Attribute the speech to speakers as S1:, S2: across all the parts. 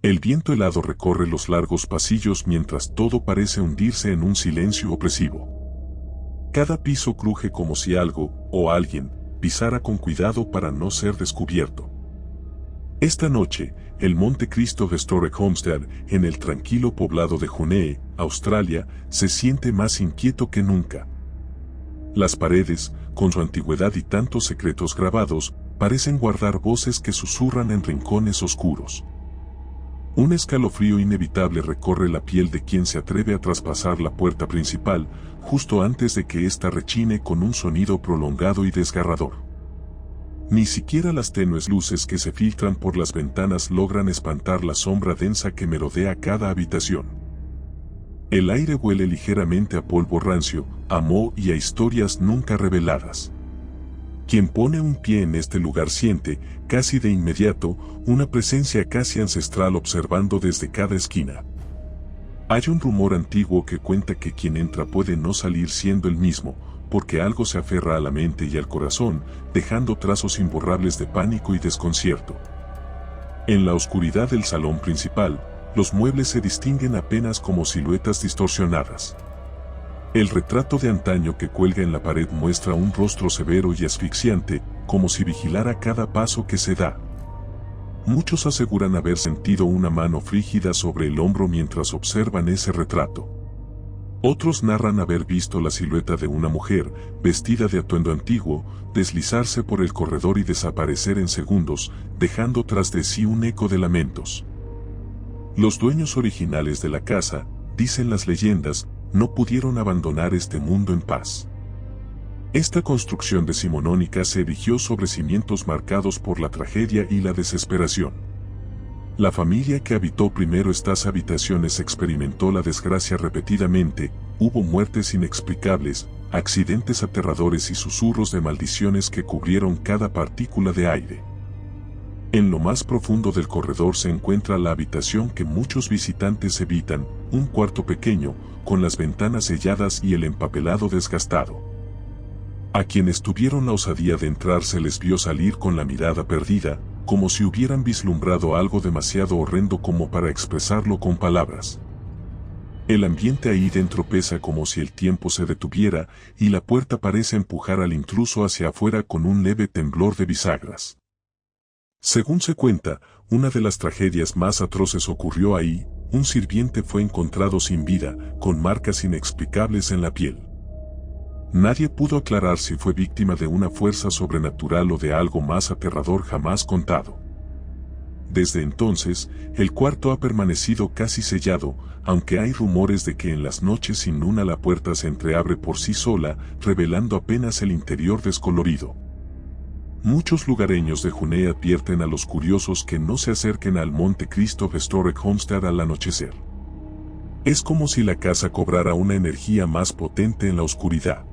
S1: El viento helado recorre los largos pasillos mientras todo parece hundirse en un silencio opresivo. Cada piso cruje como si algo, o alguien, pisara con cuidado para no ser descubierto. Esta noche, el Monte Cristo Historic Homestead, en el tranquilo poblado de Junee, Australia, se siente más inquieto que nunca. Las paredes, con su antigüedad y tantos secretos grabados, parecen guardar voces que susurran en rincones oscuros. Un escalofrío inevitable recorre la piel de quien se atreve a traspasar la puerta principal, justo antes de que ésta rechine con un sonido prolongado y desgarrador. Ni siquiera las tenues luces que se filtran por las ventanas logran espantar la sombra densa que merodea cada habitación. El aire huele ligeramente a polvo rancio, a moho y a historias nunca reveladas. Quien pone un pie en este lugar siente, casi de inmediato, una presencia casi ancestral observando desde cada esquina. Hay un rumor antiguo que cuenta que quien entra puede no salir siendo el mismo, porque algo se aferra a la mente y al corazón, dejando trazos imborrables de pánico y desconcierto. En la oscuridad del salón principal, los muebles se distinguen apenas como siluetas distorsionadas. El retrato de antaño que cuelga en la pared muestra un rostro severo y asfixiante, como si vigilara cada paso que se da. Muchos aseguran haber sentido una mano frígida sobre el hombro mientras observan ese retrato. Otros narran haber visto la silueta de una mujer, vestida de atuendo antiguo, deslizarse por el corredor y desaparecer en segundos, dejando tras de sí un eco de lamentos. Los dueños originales de la casa, dicen las leyendas, no pudieron abandonar este mundo en paz. Esta construcción decimonónica se erigió sobre cimientos marcados por la tragedia y la desesperación. La familia que habitó primero estas habitaciones experimentó la desgracia repetidamente, hubo muertes inexplicables, accidentes aterradores y susurros de maldiciones que cubrieron cada partícula de aire. En lo más profundo del corredor se encuentra la habitación que muchos visitantes evitan, un cuarto pequeño, con las ventanas selladas y el empapelado desgastado. A quienes tuvieron la osadía de entrar se les vio salir con la mirada perdida, como si hubieran vislumbrado algo demasiado horrendo como para expresarlo con palabras. El ambiente ahí dentro pesa como si el tiempo se detuviera, y la puerta parece empujar al intruso hacia afuera con un leve temblor de bisagras. Según se cuenta, una de las tragedias más atroces ocurrió ahí. Un sirviente fue encontrado sin vida, con marcas inexplicables en la piel. Nadie pudo aclarar si fue víctima de una fuerza sobrenatural o de algo más aterrador jamás contado. Desde entonces, el cuarto ha permanecido casi sellado, aunque hay rumores de que en las noches sin luna la puerta se entreabre por sí sola, revelando apenas el interior descolorido. Muchos lugareños de Junee advierten a los curiosos que no se acerquen al Monte Cristo Historic Homestead al anochecer. Es como si la casa cobrara una energía más potente en la oscuridad.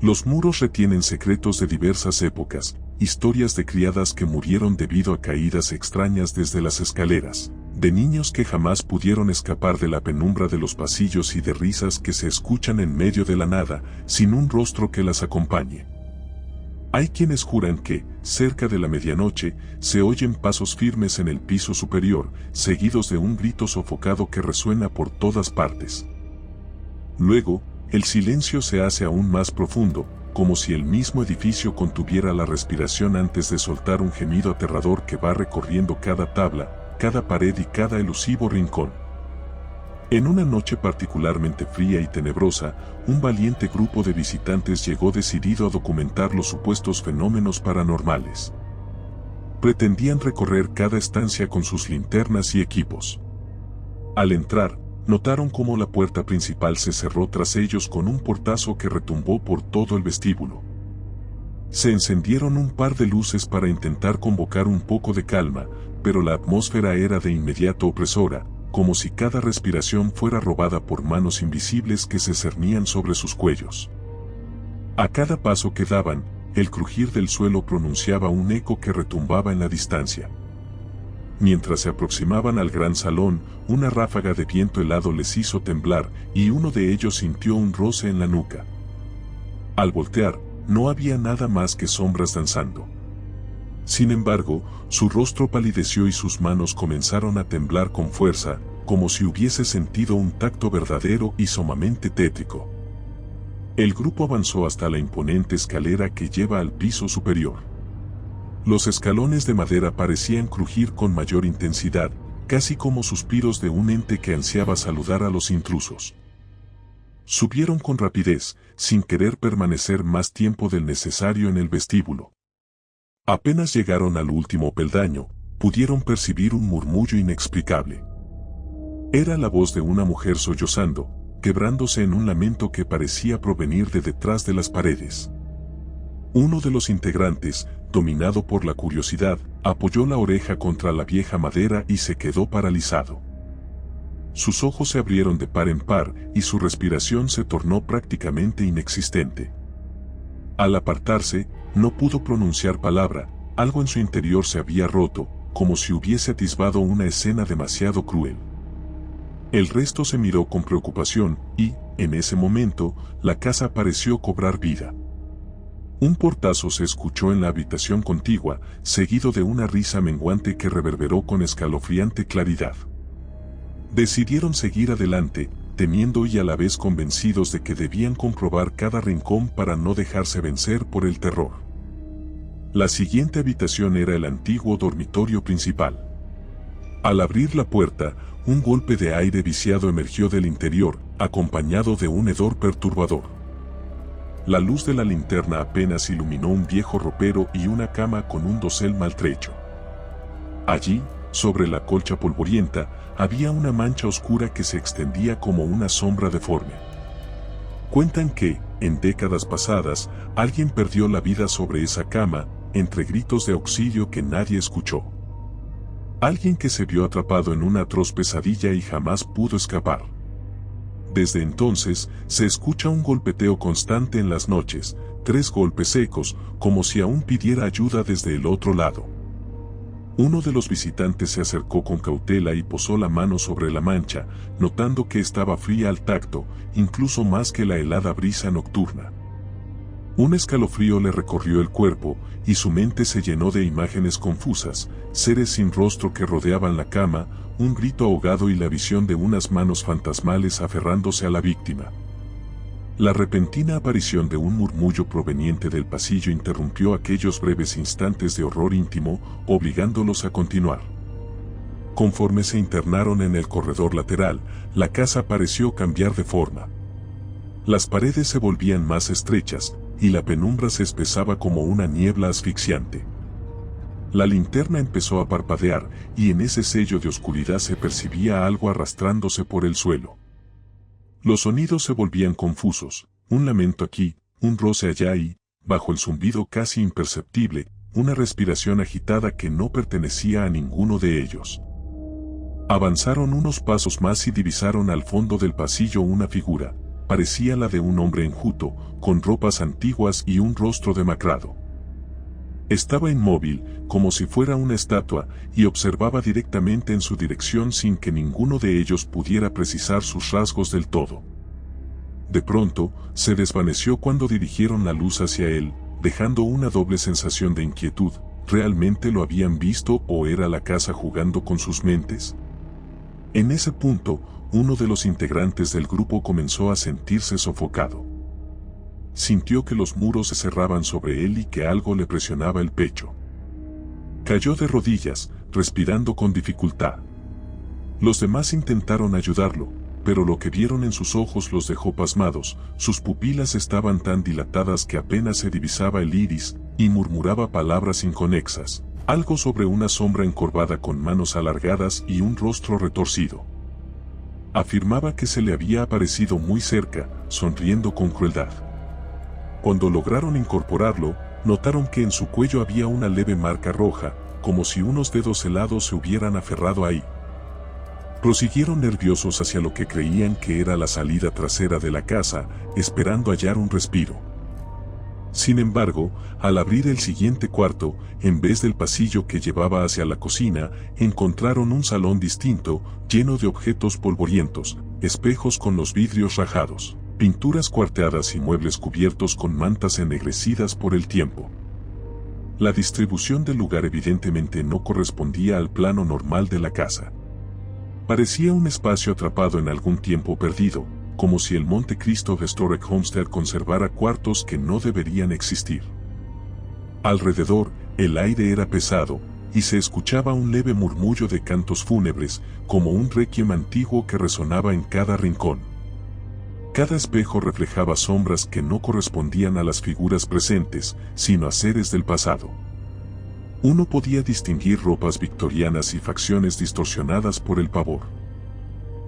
S1: Los muros retienen secretos de diversas épocas, historias de criadas que murieron debido a caídas extrañas desde las escaleras, de niños que jamás pudieron escapar de la penumbra de los pasillos y de risas que se escuchan en medio de la nada, sin un rostro que las acompañe. Hay quienes juran que, cerca de la medianoche, se oyen pasos firmes en el piso superior, seguidos de un grito sofocado que resuena por todas partes. Luego, el silencio se hace aún más profundo, como si el mismo edificio contuviera la respiración antes de soltar un gemido aterrador que va recorriendo cada tabla, cada pared y cada elusivo rincón. En una noche particularmente fría y tenebrosa, un valiente grupo de visitantes llegó decidido a documentar los supuestos fenómenos paranormales. Pretendían recorrer cada estancia con sus linternas y equipos. Al entrar, notaron cómo la puerta principal se cerró tras ellos con un portazo que retumbó por todo el vestíbulo. Se encendieron un par de luces para intentar convocar un poco de calma, pero la atmósfera era de inmediato opresora, como si cada respiración fuera robada por manos invisibles que se cernían sobre sus cuellos. A cada paso que daban, el crujir del suelo pronunciaba un eco que retumbaba en la distancia. Mientras se aproximaban al gran salón, una ráfaga de viento helado les hizo temblar, y uno de ellos sintió un roce en la nuca. Al voltear, no había nada más que sombras danzando. Sin embargo, su rostro palideció y sus manos comenzaron a temblar con fuerza, como si hubiese sentido un tacto verdadero y sumamente tétrico. El grupo avanzó hasta la imponente escalera que lleva al piso superior. Los escalones de madera parecían crujir con mayor intensidad, casi como suspiros de un ente que ansiaba saludar a los intrusos. Subieron con rapidez, sin querer permanecer más tiempo del necesario en el vestíbulo. Apenas llegaron al último peldaño, pudieron percibir un murmullo inexplicable. Era la voz de una mujer sollozando, quebrándose en un lamento que parecía provenir de detrás de las paredes. Uno de los integrantes, dominado por la curiosidad, apoyó la oreja contra la vieja madera y se quedó paralizado. Sus ojos se abrieron de par en par y su respiración se tornó prácticamente inexistente. Al apartarse, no pudo pronunciar palabra, algo en su interior se había roto, como si hubiese atisbado una escena demasiado cruel. El resto se miró con preocupación y, en ese momento, la casa pareció cobrar vida. Un portazo se escuchó en la habitación contigua, seguido de una risa menguante que reverberó con escalofriante claridad. Decidieron seguir adelante, temiendo y a la vez convencidos de que debían comprobar cada rincón para no dejarse vencer por el terror. La siguiente habitación era el antiguo dormitorio principal. Al abrir la puerta, un golpe de aire viciado emergió del interior, acompañado de un hedor perturbador. La luz de la linterna apenas iluminó un viejo ropero y una cama con un dosel maltrecho. Allí, sobre la colcha polvorienta, había una mancha oscura que se extendía como una sombra deforme. Cuentan que, en décadas pasadas, alguien perdió la vida sobre esa cama, entre gritos de auxilio que nadie escuchó. Alguien que se vio atrapado en una atroz pesadilla y jamás pudo escapar. Desde entonces, se escucha un golpeteo constante en las noches, 3 golpes secos, como si aún pidiera ayuda desde el otro lado. Uno de los visitantes se acercó con cautela y posó la mano sobre la mancha, notando que estaba fría al tacto, incluso más que la helada brisa nocturna. Un escalofrío le recorrió el cuerpo, y su mente se llenó de imágenes confusas, seres sin rostro que rodeaban la cama, un grito ahogado y la visión de unas manos fantasmales aferrándose a la víctima. La repentina aparición de un murmullo proveniente del pasillo interrumpió aquellos breves instantes de horror íntimo, obligándolos a continuar. Conforme se internaron en el corredor lateral, la casa pareció cambiar de forma. Las paredes se volvían más estrechas, y la penumbra se espesaba como una niebla asfixiante. La linterna empezó a parpadear, y en ese sello de oscuridad se percibía algo arrastrándose por el suelo. Los sonidos se volvían confusos, un lamento aquí, un roce allá y, bajo el zumbido casi imperceptible, una respiración agitada que no pertenecía a ninguno de ellos. Avanzaron unos pasos más y divisaron al fondo del pasillo una figura. Parecía la de un hombre enjuto, con ropas antiguas y un rostro demacrado. Estaba inmóvil, como si fuera una estatua, y observaba directamente en su dirección sin que ninguno de ellos pudiera precisar sus rasgos del todo. De pronto, se desvaneció cuando dirigieron la luz hacia él, dejando una doble sensación de inquietud. ¿Realmente lo habían visto o era la casa jugando con sus mentes? En ese punto, uno de los integrantes del grupo comenzó a sentirse sofocado. Sintió que los muros se cerraban sobre él y que algo le presionaba el pecho. Cayó de rodillas, respirando con dificultad. Los demás intentaron ayudarlo, pero lo que vieron en sus ojos los dejó pasmados. Sus pupilas estaban tan dilatadas que apenas se divisaba el iris, y murmuraba palabras inconexas, algo sobre una sombra encorvada con manos alargadas y un rostro retorcido. Afirmaba que se le había aparecido muy cerca, sonriendo con crueldad. Cuando lograron incorporarlo, notaron que en su cuello había una leve marca roja, como si unos dedos helados se hubieran aferrado ahí. Prosiguieron nerviosos hacia lo que creían que era la salida trasera de la casa, esperando hallar un respiro. Sin embargo, al abrir el siguiente cuarto, en vez del pasillo que llevaba hacia la cocina, encontraron un salón distinto, lleno de objetos polvorientos, espejos con los vidrios rajados, pinturas cuarteadas y muebles cubiertos con mantas ennegrecidas por el tiempo. La distribución del lugar evidentemente no correspondía al plano normal de la casa. Parecía un espacio atrapado en algún tiempo perdido, como si el Monte Cristo Historic Homestead conservara cuartos que no deberían existir. Alrededor, el aire era pesado, y se escuchaba un leve murmullo de cantos fúnebres, como un requiem antiguo que resonaba en cada rincón. Cada espejo reflejaba sombras que no correspondían a las figuras presentes, sino a seres del pasado. Uno podía distinguir ropas victorianas y facciones distorsionadas por el pavor.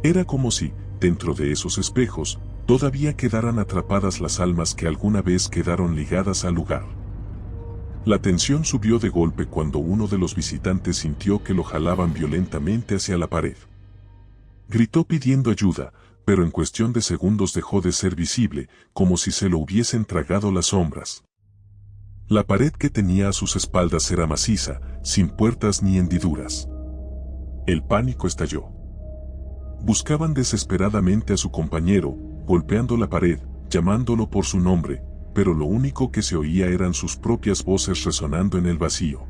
S1: Era como si, dentro de esos espejos, todavía quedaran atrapadas las almas que alguna vez quedaron ligadas al lugar. La tensión subió de golpe cuando uno de los visitantes sintió que lo jalaban violentamente hacia la pared. Gritó pidiendo ayuda, pero en cuestión de segundos dejó de ser visible, como si se lo hubiesen tragado las sombras. La pared que tenía a sus espaldas era maciza, sin puertas ni hendiduras. El pánico estalló. Buscaban desesperadamente a su compañero, golpeando la pared, llamándolo por su nombre, pero lo único que se oía eran sus propias voces resonando en el vacío.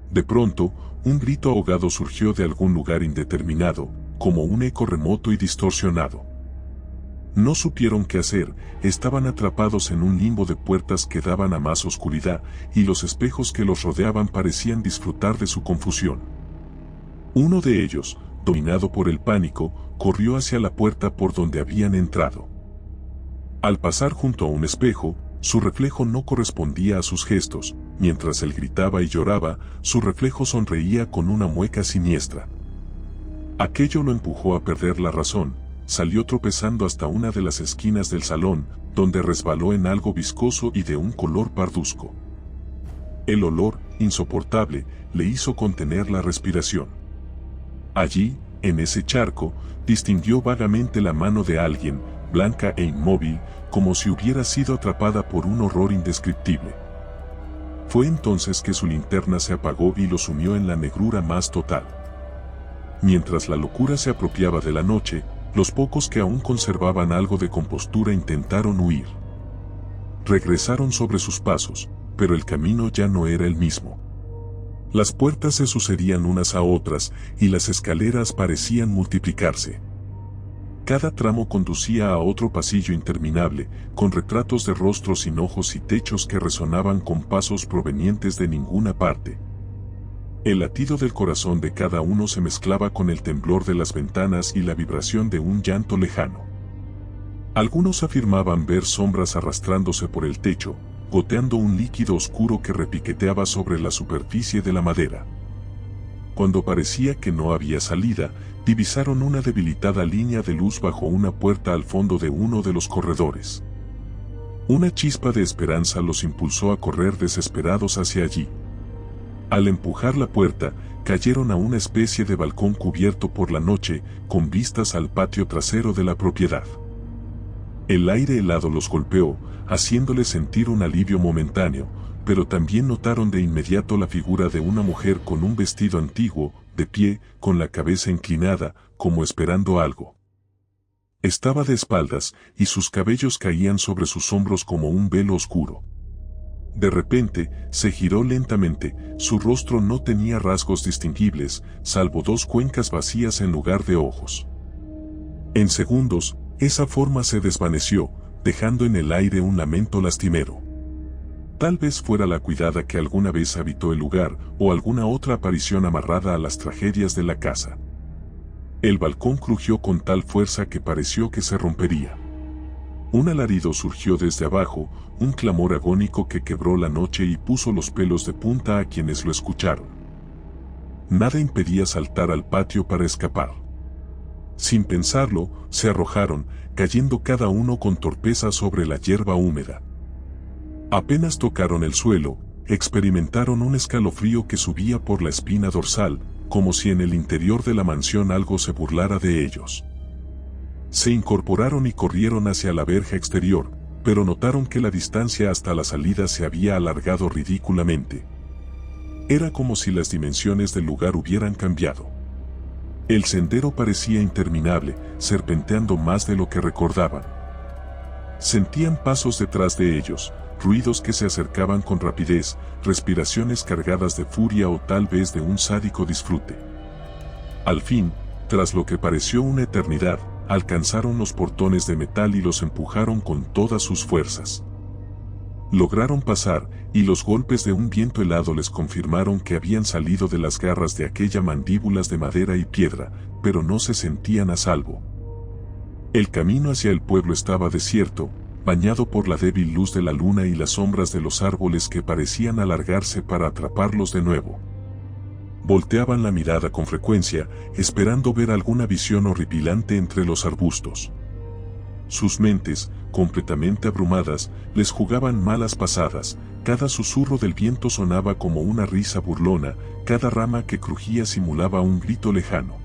S1: De pronto, un grito ahogado surgió de algún lugar indeterminado, como un eco remoto y distorsionado. No supieron qué hacer, estaban atrapados en un limbo de puertas que daban a más oscuridad, y los espejos que los rodeaban parecían disfrutar de su confusión. Uno de ellos, dominado por el pánico, corrió hacia la puerta por donde habían entrado. Al pasar junto a un espejo, su reflejo no correspondía a sus gestos, mientras él gritaba y lloraba, su reflejo sonreía con una mueca siniestra. Aquello lo empujó a perder la razón, salió tropezando hasta una de las esquinas del salón, donde resbaló en algo viscoso y de un color parduzco. El olor, insoportable, le hizo contener la respiración. Allí, en ese charco, distinguió vagamente la mano de alguien, blanca e inmóvil, como si hubiera sido atrapada por un horror indescriptible. Fue entonces que su linterna se apagó y lo sumió en la negrura más total. Mientras la locura se apropiaba de la noche, los pocos que aún conservaban algo de compostura intentaron huir. Regresaron sobre sus pasos, pero el camino ya no era el mismo. Las puertas se sucedían unas a otras y las escaleras parecían multiplicarse. Cada tramo conducía a otro pasillo interminable, con retratos de rostros sin ojos y techos que resonaban con pasos provenientes de ninguna parte. El latido del corazón de cada uno se mezclaba con el temblor de las ventanas y la vibración de un llanto lejano. Algunos afirmaban ver sombras arrastrándose por el techo, goteando un líquido oscuro que repiqueteaba sobre la superficie de la madera. Cuando parecía que no había salida, divisaron una debilitada línea de luz bajo una puerta al fondo de uno de los corredores. Una chispa de esperanza los impulsó a correr desesperados hacia allí. Al empujar la puerta, cayeron a una especie de balcón cubierto por la noche, con vistas al patio trasero de la propiedad. El aire helado los golpeó, haciéndoles sentir un alivio momentáneo, pero también notaron de inmediato la figura de una mujer con un vestido antiguo, de pie, con la cabeza inclinada, como esperando algo. Estaba de espaldas, y sus cabellos caían sobre sus hombros como un velo oscuro. De repente, se giró lentamente, su rostro no tenía rasgos distinguibles, salvo dos cuencas vacías en lugar de ojos. En segundos, esa forma se desvaneció, dejando en el aire un lamento lastimero. Tal vez fuera la cuidada que alguna vez habitó el lugar, o alguna otra aparición amarrada a las tragedias de la casa. El balcón crujió con tal fuerza que pareció que se rompería. Un alarido surgió desde abajo, un clamor agónico que quebró la noche y puso los pelos de punta a quienes lo escucharon. Nada impedía saltar al patio para escapar. Sin pensarlo, se arrojaron, cayendo cada uno con torpeza sobre la hierba húmeda. Apenas tocaron el suelo, experimentaron un escalofrío que subía por la espina dorsal, como si en el interior de la mansión algo se burlara de ellos. Se incorporaron y corrieron hacia la verja exterior, pero notaron que la distancia hasta la salida se había alargado ridículamente. Era como si las dimensiones del lugar hubieran cambiado. El sendero parecía interminable, serpenteando más de lo que recordaban. Sentían pasos detrás de ellos, ruidos que se acercaban con rapidez, respiraciones cargadas de furia o tal vez de un sádico disfrute. Al fin, tras lo que pareció una eternidad, alcanzaron los portones de metal y los empujaron con todas sus fuerzas. Lograron pasar, y los golpes de un viento helado les confirmaron que habían salido de las garras de aquellas mandíbulas de madera y piedra, pero no se sentían a salvo. El camino hacia el pueblo estaba desierto, bañado por la débil luz de la luna y las sombras de los árboles que parecían alargarse para atraparlos de nuevo. Volteaban la mirada con frecuencia, esperando ver alguna visión horripilante entre los arbustos. Sus mentes, completamente abrumadas, les jugaban malas pasadas, cada susurro del viento sonaba como una risa burlona, cada rama que crujía simulaba un grito lejano.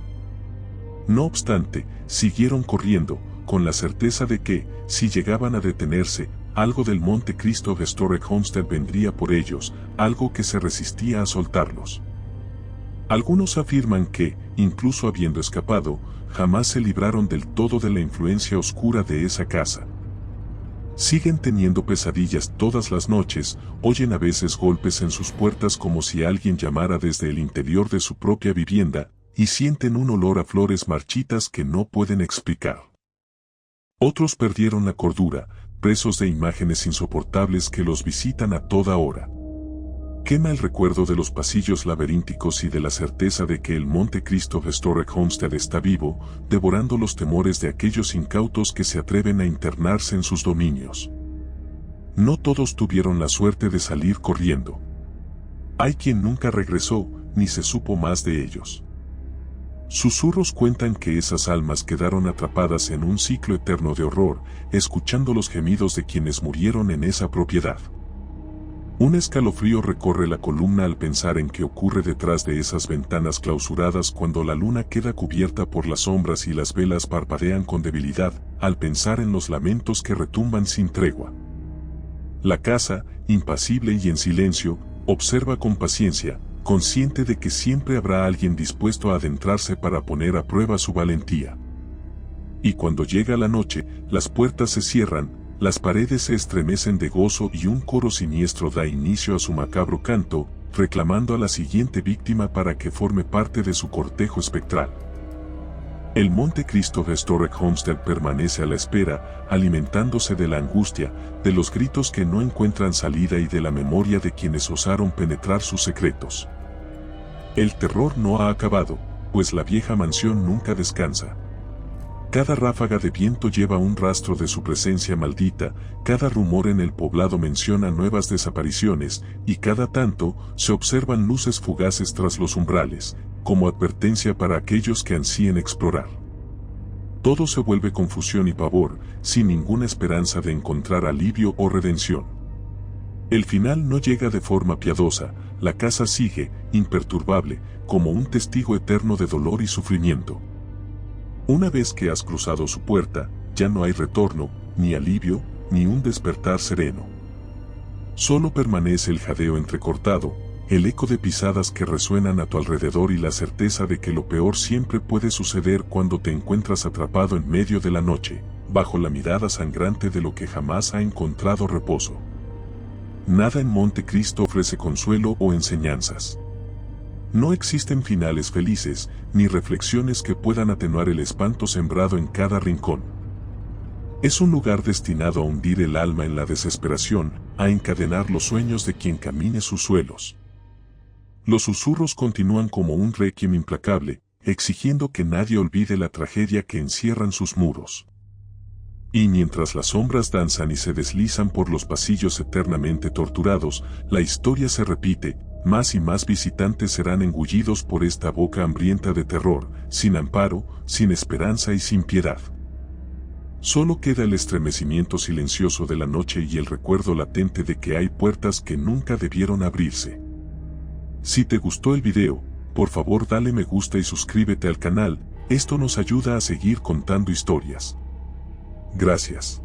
S1: No obstante, siguieron corriendo, con la certeza de que, si llegaban a detenerse, algo del Monte Cristo Historic Homestead vendría por ellos, algo que se resistía a soltarlos. Algunos afirman que, incluso habiendo escapado, jamás se libraron del todo de la influencia oscura de esa casa. Siguen teniendo pesadillas todas las noches, oyen a veces golpes en sus puertas como si alguien llamara desde el interior de su propia vivienda, y sienten un olor a flores marchitas que no pueden explicar. Otros perdieron la cordura, presos de imágenes insoportables que los visitan a toda hora. Quema el recuerdo de los pasillos laberínticos y de la certeza de que el Monte Cristo Historic Homestead está vivo, devorando los temores de aquellos incautos que se atreven a internarse en sus dominios. No todos tuvieron la suerte de salir corriendo. Hay quien nunca regresó, ni se supo más de ellos. Susurros cuentan que esas almas quedaron atrapadas en un ciclo eterno de horror, escuchando los gemidos de quienes murieron en esa propiedad. Un escalofrío recorre la columna al pensar en qué ocurre detrás de esas ventanas clausuradas cuando la luna queda cubierta por las sombras y las velas parpadean con debilidad, al pensar en los lamentos que retumban sin tregua. La casa, impasible y en silencio, observa con paciencia, consciente de que siempre habrá alguien dispuesto a adentrarse para poner a prueba su valentía. Y cuando llega la noche, las puertas se cierran, las paredes se estremecen de gozo y un coro siniestro da inicio a su macabro canto, reclamando a la siguiente víctima para que forme parte de su cortejo espectral. El Monte Cristo Historic Homestead permanece a la espera, alimentándose de la angustia, de los gritos que no encuentran salida y de la memoria de quienes osaron penetrar sus secretos. El terror no ha acabado, pues la vieja mansión nunca descansa. Cada ráfaga de viento lleva un rastro de su presencia maldita, cada rumor en el poblado menciona nuevas desapariciones, y cada tanto se observan luces fugaces tras los umbrales, como advertencia para aquellos que ansíen explorar. Todo se vuelve confusión y pavor, sin ninguna esperanza de encontrar alivio o redención. El final no llega de forma piadosa, la casa sigue, imperturbable, como un testigo eterno de dolor y sufrimiento. Una vez que has cruzado su puerta, ya no hay retorno, ni alivio, ni un despertar sereno. Solo permanece el jadeo entrecortado, el eco de pisadas que resuenan a tu alrededor y la certeza de que lo peor siempre puede suceder cuando te encuentras atrapado en medio de la noche, bajo la mirada sangrante de lo que jamás ha encontrado reposo. Nada en Monte Cristo ofrece consuelo o enseñanzas. No existen finales felices, ni reflexiones que puedan atenuar el espanto sembrado en cada rincón. Es un lugar destinado a hundir el alma en la desesperación, a encadenar los sueños de quien camine sus suelos. Los susurros continúan como un requiem implacable, exigiendo que nadie olvide la tragedia que encierran sus muros. Y mientras las sombras danzan y se deslizan por los pasillos eternamente torturados, la historia se repite, más y más visitantes serán engullidos por esta boca hambrienta de terror, sin amparo, sin esperanza y sin piedad. Solo queda el estremecimiento silencioso de la noche y el recuerdo latente de que hay puertas que nunca debieron abrirse. Si te gustó el video, por favor dale me gusta y suscríbete al canal, esto nos ayuda a seguir contando historias. Gracias.